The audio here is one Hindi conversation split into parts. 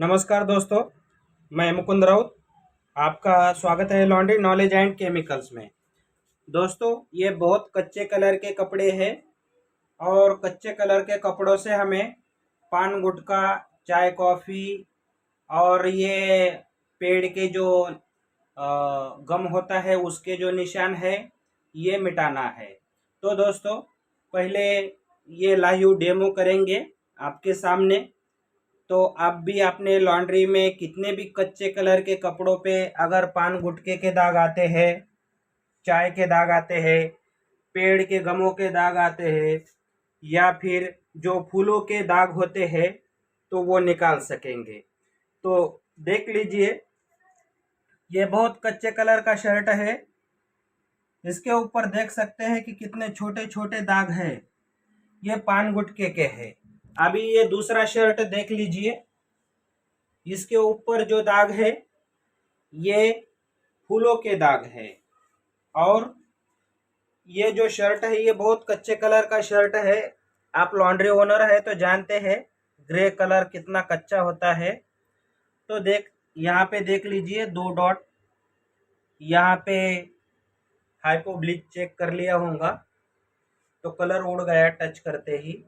नमस्कार दोस्तों, मैं मुकुंद राउत। आपका स्वागत है लॉन्ड्री नॉलेज एंड केमिकल्स में। दोस्तों, ये बहुत कच्चे कलर के कपड़े हैं और कच्चे कलर के कपड़ों से हमें पान गुटखा, चाय कॉफ़ी और ये पेड़ के जो गम होता है उसके जो निशान है ये मिटाना है। तो दोस्तों, पहले ये लाइव डेमो करेंगे आपके सामने। तो आप भी अपने लॉन्ड्री में कितने भी कच्चे कलर के कपड़ों पे अगर पान गुटखे के दाग आते हैं, चाय के दाग आते हैं, पेड़ के गमों के दाग आते हैं या फिर जो फूलों के दाग होते हैं तो वो निकाल सकेंगे। तो देख लीजिए, ये बहुत कच्चे कलर का शर्ट है। इसके ऊपर देख सकते हैं कि कितने छोटे छोटे दाग हैं। ये पान गुटखे के हैं। अभी ये दूसरा शर्ट देख लीजिए, इसके ऊपर जो दाग है ये फूलों के दाग है। और ये जो शर्ट है ये बहुत कच्चे कलर का शर्ट है। आप लॉन्ड्री ओनर है तो जानते हैं ग्रे कलर कितना कच्चा होता है। तो यहाँ पे देख लीजिए 2 डॉट। यहाँ पे हाइपो ब्लीच चेक कर लिया होगा तो कलर उड़ गया टच करते ही।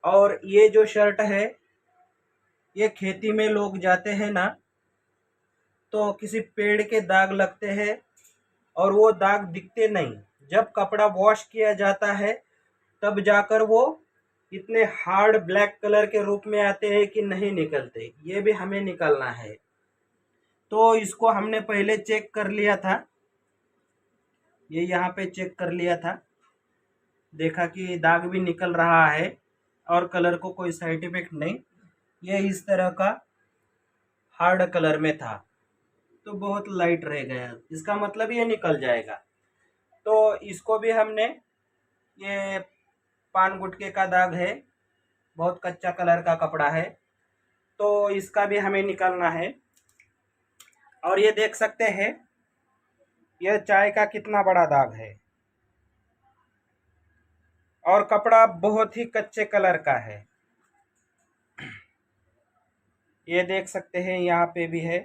और ये जो शर्ट है ये खेती में लोग जाते हैं ना, तो किसी पेड़ के दाग लगते हैं और वो दाग दिखते नहीं। जब कपड़ा वॉश किया जाता है तब जाकर वो इतने हार्ड ब्लैक कलर के रूप में आते हैं कि नहीं निकलते। ये भी हमें निकालना है। तो इसको हमने पहले चेक कर लिया था, ये यहाँ पे चेक कर लिया था, देखा कि दाग भी निकल रहा है और कलर को कोई साइड इफेक्ट नहीं। ये इस तरह का हार्ड कलर में था तो बहुत लाइट रह गया, इसका मतलब ये निकल जाएगा। तो इसको भी हमने, ये पान गुटखे का दाग है, बहुत कच्चा कलर का कपड़ा है तो इसका भी हमें निकालना है। और ये देख सकते हैं यह चाय का कितना बड़ा दाग है और कपड़ा बहुत ही कच्चे कलर का है। ये देख सकते हैं यहाँ पे भी है,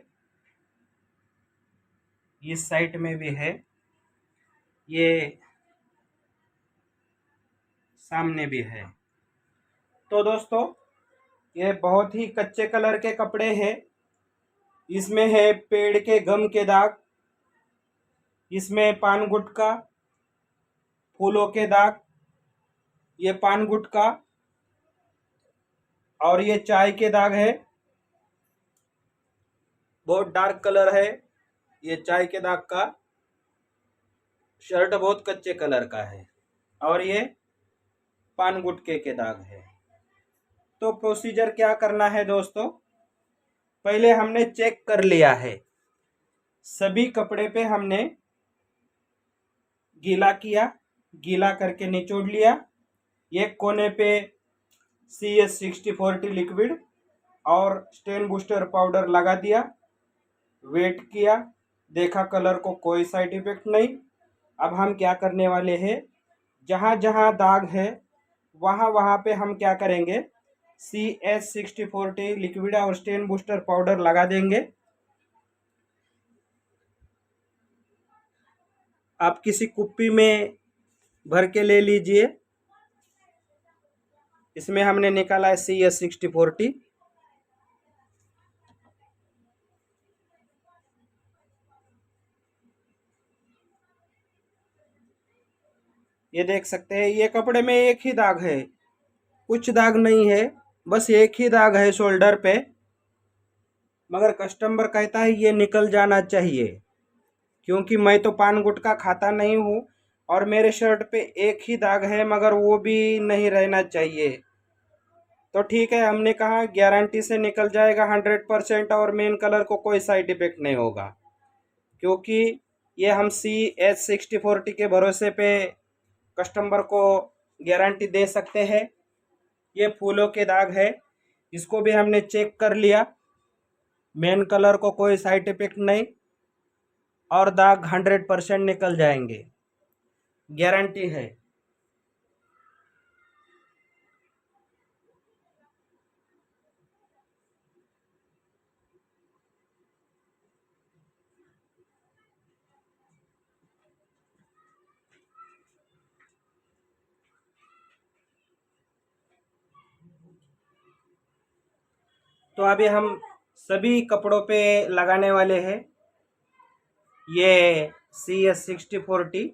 इस साइड में भी है, ये सामने भी है। तो दोस्तों, ये बहुत ही कच्चे कलर के कपड़े हैं। इसमें है पेड़ के गम के दाग, इसमें पान गुटखा, फूलों के दाग, ये पान गुटखा और ये चाय के दाग है। बहुत डार्क कलर है ये चाय के दाग का। शर्ट बहुत कच्चे कलर का है और ये पान गुटखे के दाग है। तो प्रोसीजर क्या करना है दोस्तों, पहले हमने चेक कर लिया है, सभी कपड़े पे हमने गीला किया, गीला करके निचोड़ लिया। एक कोने पे CS6040 लिक्विड और स्टेन बूस्टर पाउडर लगा दिया, वेट किया, देखा कलर को कोई साइड इफेक्ट नहीं। अब हम क्या करने वाले हैं, जहाँ जहाँ दाग है वहाँ वहाँ पे हम क्या करेंगे, CS6040 लिक्विड और स्टेन बूस्टर पाउडर लगा देंगे। आप किसी कुप्पी में भर के ले लीजिए। इसमें हमने निकाला है CS6040। ये देख सकते हैं ये कपड़े में एक ही दाग है, कुछ दाग नहीं है, बस एक ही दाग है शोल्डर पे। मगर कस्टमर कहता है ये निकल जाना चाहिए, क्योंकि मैं तो पान गुटखा खाता नहीं हूँ और मेरे शर्ट पे एक ही दाग है, मगर वो भी नहीं रहना चाहिए। तो ठीक है, हमने कहा गारंटी से निकल जाएगा 100% और मेन कलर को कोई साइड इफेक्ट नहीं होगा, क्योंकि ये हम CS6040 के भरोसे पे कस्टमर को गारंटी दे सकते हैं। ये फूलों के दाग है, इसको भी हमने चेक कर लिया, मेन कलर को कोई साइड इफेक्ट नहीं और दाग 100% निकल जाएंगे, गारंटी है। तो अभी हम सभी कपड़ों पे लगाने वाले हैं ये CS6040।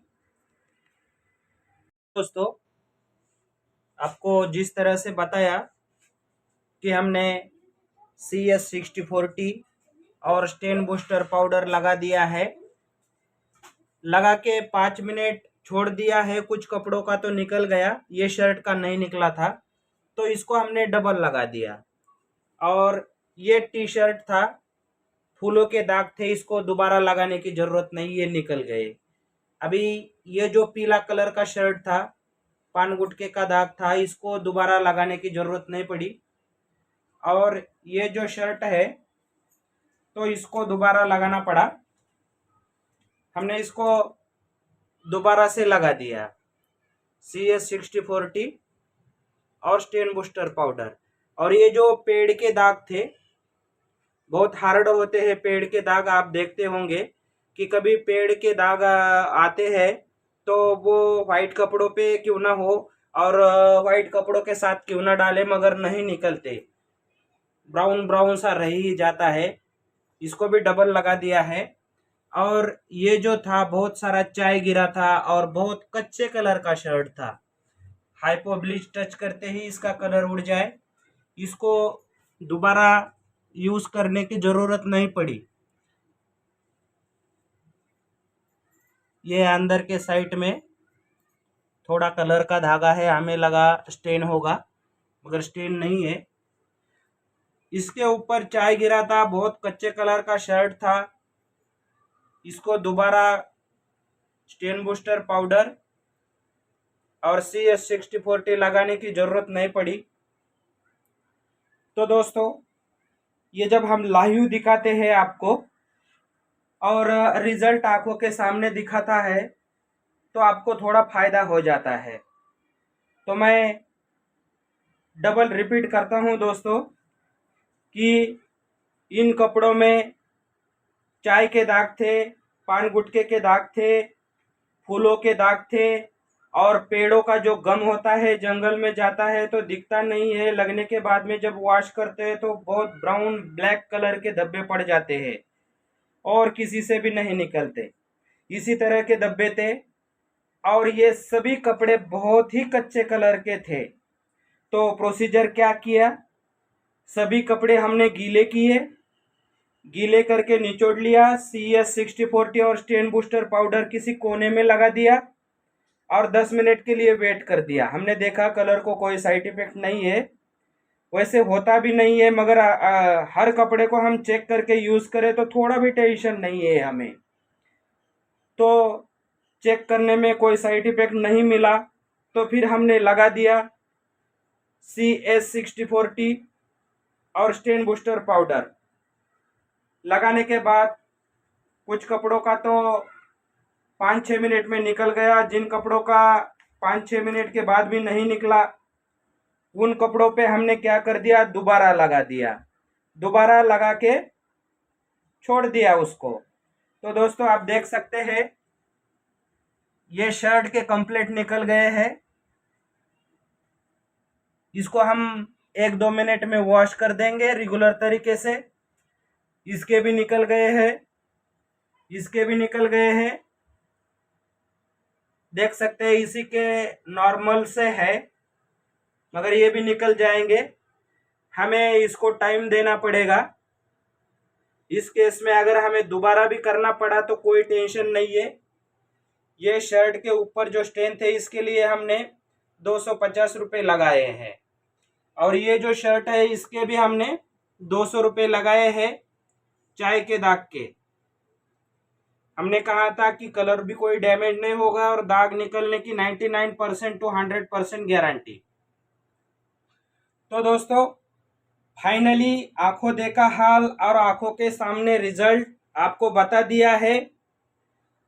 दोस्तों, आपको जिस तरह से बताया कि हमने CS6040 और स्टेन बूस्टर पाउडर लगा दिया है, लगा के 5 मिनट छोड़ दिया है। कुछ कपड़ों का तो निकल गया, ये शर्ट का नहीं निकला था, तो इसको हमने डबल लगा दिया। और ये टी शर्ट था, फूलों के दाग थे, इसको दोबारा लगाने की जरूरत नहीं, ये निकल गए। अभी ये जो पीला कलर का शर्ट था, पान गुटके का दाग था, इसको दोबारा लगाने की जरूरत नहीं पड़ी। और ये जो शर्ट है तो इसको दोबारा लगाना पड़ा, हमने इसको दोबारा से लगा दिया CS6040 और स्टेन बूस्टर पाउडर। और ये जो पेड़ के दाग थे, बहुत हार्ड होते हैं पेड़ के दाग, आप देखते होंगे कि कभी पेड़ के दाग आते हैं तो वो वाइट कपड़ों पे क्यों ना हो और वाइट कपड़ों के साथ क्यों ना डाले, मगर नहीं निकलते, ब्राउन ब्राउन सा रह ही जाता है। इसको भी डबल लगा दिया है। और ये जो था, बहुत सारा चाय गिरा था और बहुत कच्चे कलर का शर्ट था, हाइपो ब्लीच टच करते ही इसका कलर उड़ जाए, इसको दोबारा यूज करने की जरूरत नहीं पड़ी। ये अंदर के साइड में थोड़ा कलर का धागा है, हमें लगा स्टेन होगा, मगर स्टेन नहीं है। इसके ऊपर चाय गिरा था, बहुत कच्चे कलर का शर्ट था, इसको दोबारा स्टेन बूस्टर पाउडर और CS6040 लगाने की जरूरत नहीं पड़ी। तो दोस्तों, ये जब हम लाइव दिखाते हैं आपको और रिजल्ट आंखों के सामने दिखाता है तो आपको थोड़ा फायदा हो जाता है। तो मैं डबल रिपीट करता हूँ दोस्तों कि इन कपड़ों में चाय के दाग थे, पान गुटके के दाग थे, फूलों के दाग थे, और पेड़ों का जो गम होता है जंगल में जाता है तो दिखता नहीं है, लगने के बाद में जब वॉश करते हैं तो बहुत ब्राउन ब्लैक कलर के धब्बे पड़ जाते हैं और किसी से भी नहीं निकलते, इसी तरह के धब्बे थे। और ये सभी कपड़े बहुत ही कच्चे कलर के थे। तो प्रोसीजर क्या किया, सभी कपड़े हमने गीले किए, गीले करके निचोड़ लिया, CS6040 और स्टेन बूस्टर पाउडर किसी कोने में लगा दिया और 10 मिनट के लिए वेट कर दिया। हमने देखा कलर को कोई साइड इफेक्ट नहीं है, वैसे होता भी नहीं है, मगर हर कपड़े को हम चेक करके यूज करें तो थोड़ा भी टेंशन नहीं है हमें। तो चेक करने में कोई साइड इफेक्ट नहीं मिला, तो फिर हमने लगा दिया CS6040 और स्टेन बूस्टर पाउडर। लगाने के बाद कुछ कपड़ों का तो 5-6 मिनट में निकल गया, जिन कपड़ों का 5-6 मिनट के बाद भी नहीं निकला, उन कपड़ों पे हमने क्या कर दिया, दोबारा लगा दिया, दोबारा लगा के छोड़ दिया उसको। तो दोस्तों, आप देख सकते हैं ये शर्ट के कंप्लीट निकल गए हैं। इसको हम 1-2 मिनट में वॉश कर देंगे रेगुलर तरीके से। इसके भी निकल गए हैं, इसके भी निकल गए हैं, देख सकते हैं इसी के नॉर्मल से है, मगर ये भी निकल जाएंगे। हमें इसको टाइम देना पड़ेगा। इस केस में अगर हमें दोबारा भी करना पड़ा तो कोई टेंशन नहीं है। ये शर्ट के ऊपर जो स्टेन थे इसके लिए हमने 250 रुपये लगाए हैं, और ये जो शर्ट है इसके भी हमने 200 रुपये लगाए हैं चाय के दाग के। हमने कहा था कि कलर भी कोई डैमेज नहीं होगा और दाग निकलने की 99% टू 100% गारंटी। तो दोस्तों, फाइनली आंखों देखा हाल और आंखों के सामने रिजल्ट आपको बता दिया है।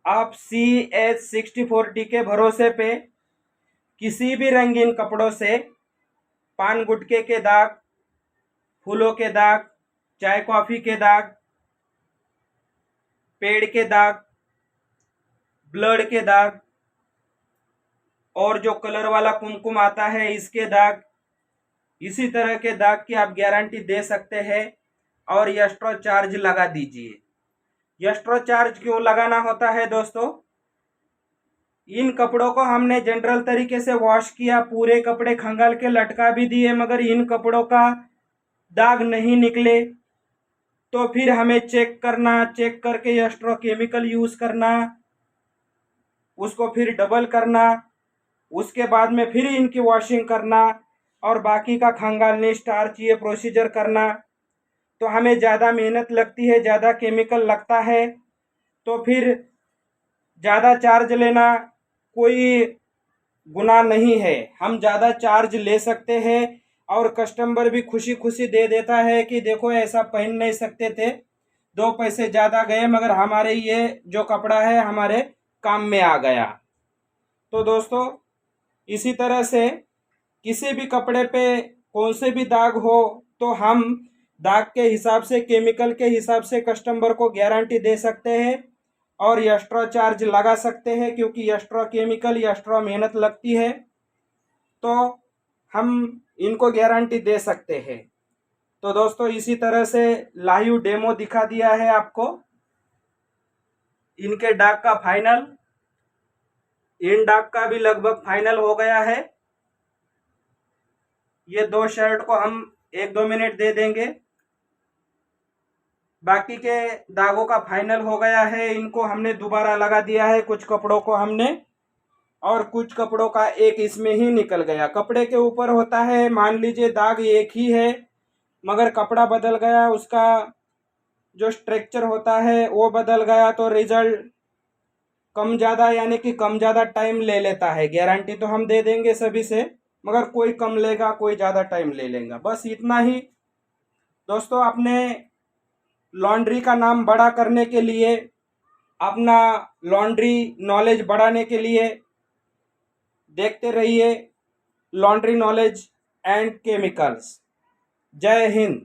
आप CS6040 के भरोसे पे किसी भी रंगीन कपड़ों से पान गुटके के दाग, फूलों के दाग, चाय कॉफी के दाग, पेड़ के दाग, ब्लड के दाग, और जो कलर वाला कुमकुम आता है इसके दाग, इसी तरह के दाग की आप गारंटी दे सकते हैं। और एक्स्ट्रा चार्ज लगा दीजिए। एक्स्ट्रा चार्ज क्यों लगाना होता है दोस्तों? इन कपड़ों को हमने जनरल तरीके से वॉश किया, पूरे कपड़े खंगाल के लटका भी दिए, मगर इन कपड़ों का दाग नहीं निकले, तो फिर हमें चेक करना, चेक करके एक्स्ट्रा केमिकल यूज करना, उसको फिर डबल करना, उसके बाद में फिर इनकी वॉशिंग करना और बाकी का खंगालने स्टार्च ये प्रोसीजर करना, तो हमें ज़्यादा मेहनत लगती है, ज़्यादा केमिकल लगता है। तो फिर ज़्यादा चार्ज लेना कोई गुनाह नहीं है। हम ज़्यादा चार्ज ले सकते हैं और कस्टमर भी खुशी खुशी दे देता है कि देखो ऐसा पहन नहीं सकते थे, 2 पैसे ज़्यादा गए मगर हमारे ये जो कपड़ा है हमारे काम में आ गया। तो दोस्तों इसी तरह से किसी भी कपड़े पे कौन से भी दाग हो तो हम दाग के हिसाब से, केमिकल के हिसाब से कस्टमर को गारंटी दे सकते हैं और एक्स्ट्रा चार्ज लगा सकते हैं, क्योंकि एक्स्ट्रा केमिकल, एक्स्ट्रा मेहनत लगती है, तो हम इनको गारंटी दे सकते हैं। तो दोस्तों इसी तरह से लाइव डेमो दिखा दिया है आपको इनके दाग का फाइनल। इन दाग का भी लगभग फाइनल हो गया है। ये 2 शर्ट को हम 1-2 मिनट दे देंगे, बाकी के दागों का फाइनल हो गया है। इनको हमने दोबारा लगा दिया है, कुछ कपड़ों को हमने, और कुछ कपड़ों का एक इसमें ही निकल गया। कपड़े के ऊपर होता है, मान लीजिए दाग एक ही है मगर कपड़ा बदल गया, उसका जो स्ट्रक्चर होता है वो बदल गया, तो रिजल्ट कम ज़्यादा यानी कि कम ज़्यादा टाइम ले लेता है। गारंटी तो हम दे देंगे सभी से, मगर कोई कम लेगा, कोई ज़्यादा टाइम ले लेगा, बस इतना ही। दोस्तों अपने लॉन्ड्री का नाम बड़ा करने के लिए, अपना लॉन्ड्री नॉलेज बढ़ाने के लिए देखते रहिए लॉन्ड्री नॉलेज एंड केमिकल्स। जय हिंद।